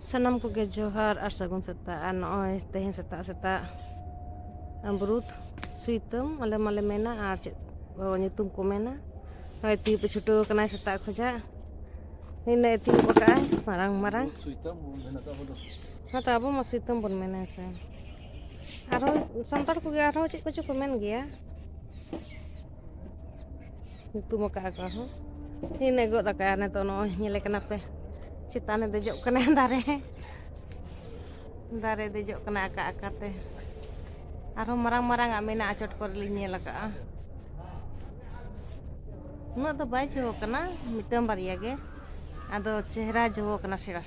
Sanam ko ge johar ar sagun seta anoy tehen seta ambrut suitem male mena ar chet bawa nyutum ko mena hoy ti pechuto kana seta khoja nina ti pakai marang suitam mena ta bodo hata abo ma suitem bon mena se aro santar ko ge aro chet ko men gea nyutum ka ka ho nina go ta ka ne to no nyele kana pe citane dejok kana dare dejok kana aka-akate aro marang amena acot kor linyel ka unak do bai jo kana mitam baria ge ado chehra jo kana sera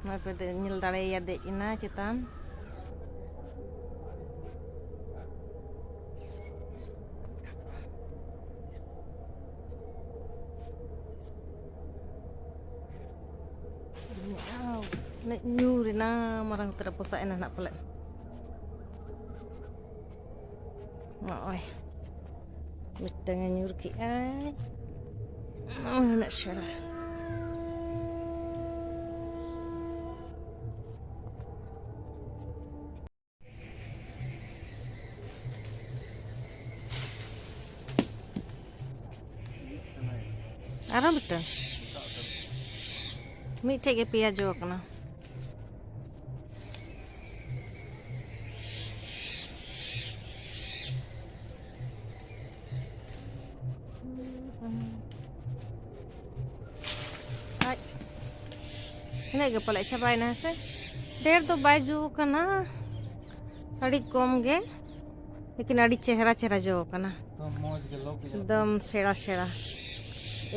na pe de nyel dare ya de ina citan nek nyurina marang terpusa enak nak pelek oi mitang nyur ki ai nak syarah aram betul mite ge pia jo kana ai ini ge palek cabai na se der to bai jo kana adi kom ge लेकिन अड़ी चेहरा जो कना तो मौज के लोग एकदम सेड़ा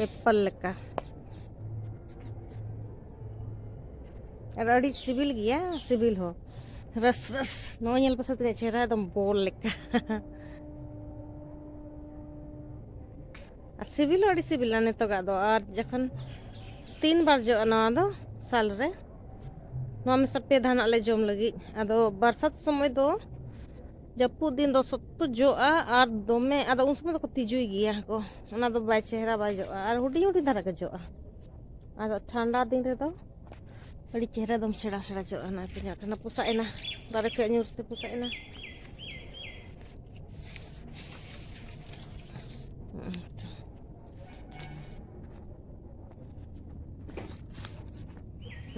एप्पल का अड़ी सिबिल गया सिबिल हो रस नो ñel pasat के चेहरा एकदम बोल लेका सिबिल अड़ी सिबिल ने तो गा दो और जखन 3 बार जो ना दो साल रे नो में सब पे धान ले जोम लगी अदो बरसात समय दो जपूद दिन दो सत्तु जोआ और दोमे आदा उन समय तो तिजुई गया को ओना दो बाय चेहरा बाय जोआ और हुडी धारा के जोआ आदा ठंडा दिन रे दो अड़ी चेहरा दम सेड़ा जोआ ना पिना ठना पुसा एना दारे के न्यूर ते पुसा एना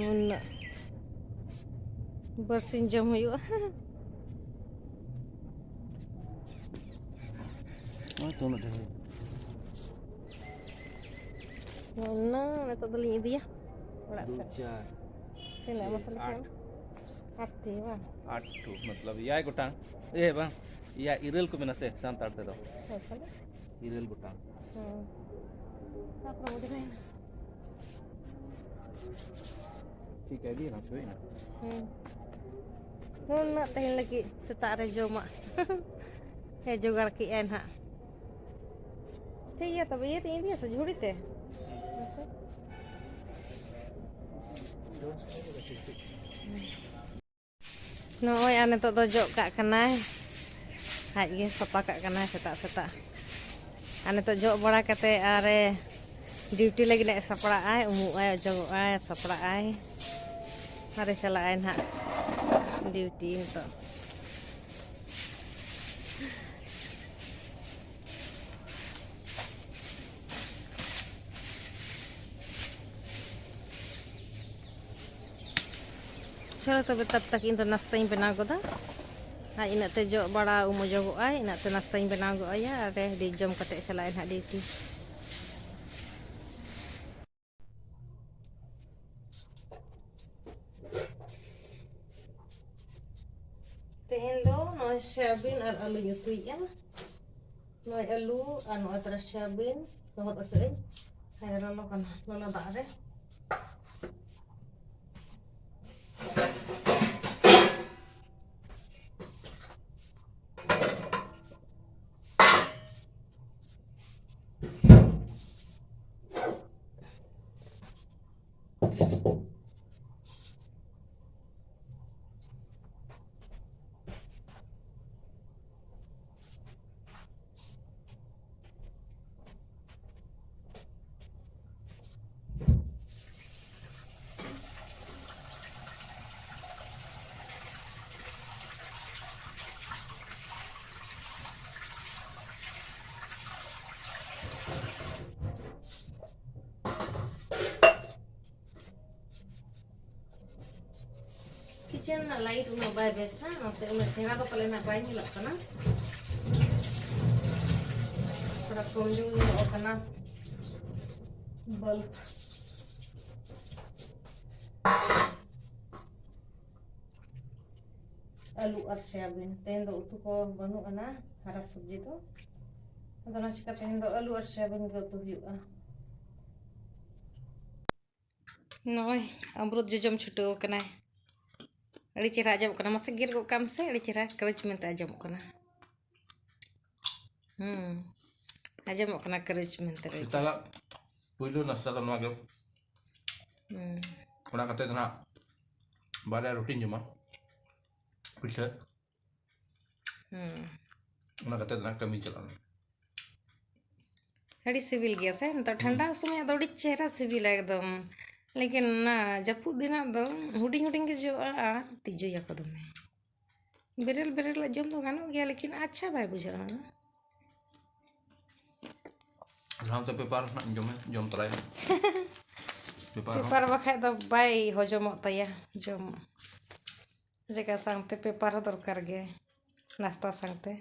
उन बरसिन जम हुआ तो ना दे ना मैं तो दली दिया बड़ा दो चार केना मसला के 8 वा 8 मतलब याय गोटांग ए बा या इरल को मेना से सांतार ते दो इरल गोटांग apa udah main ठीक है दी ना सोई ना nak teh lagi setak rejo mak ya jogar ki en ha ठीक है तब ये तीन दिया सजोड़ी ते Noy ane to dojok kak kanai haj ge sapa kak kanai setak ane to jok bora kate are duty lagi nek sapra ai umu ai ojok ai sapra ai are sala ai ha duty to चलो तब तक इन तो नाश्ता ही बना गोदा हाँ इन ते जो बड़ा उमो जो आई इन ते नाश्ता ही बना गो आया अरे डी जम कते चलाए ना ड्यूटी तेहन दो नोय सोयाबीन और आलू युतुई या नोय आलू और नोय तरह सोयाबीन बहुत अच्छे है रोलो कना रोलो दारे किचन ना लाइट उना बाय बेस ना नते उना चेहरा तो पले ना बाय हिलक कना थोड़ा कमजोर हो कना बल्ब आलू और सोयाबीन तेन दो उतु को बनु अना हरा सब्जी तो अदना चिका तेन दो आलू और सोयाबीन के उतु हुआ नय अमरुद जजम छुटो कना अड़ी चेहरा आजम कना मसे गिर गो काम से अड़ी चेहरा करज में आजम कना आजम कना करज में रे Kita puidu nasta kan wage. Kuna kate na bada rutin jema. Pisa. Kuna kate na kami jalan. अड़ी सिविल गया से तो ठंडा समय तो अड़ी चेहरा सिविल एकदम लेकिन ना जपुद दिन दो हुडिंग हुडिंग के जो तीजो या कदम में बेरल बेरल जम तो गानो गया लेकिन अच्छा भाई बुझा Ram te pepar na jom try. Pepar. पेपर बखाय तो बाई हजम तया जम जगह सांगते पेपर दरकार गे नाश्ता सांगते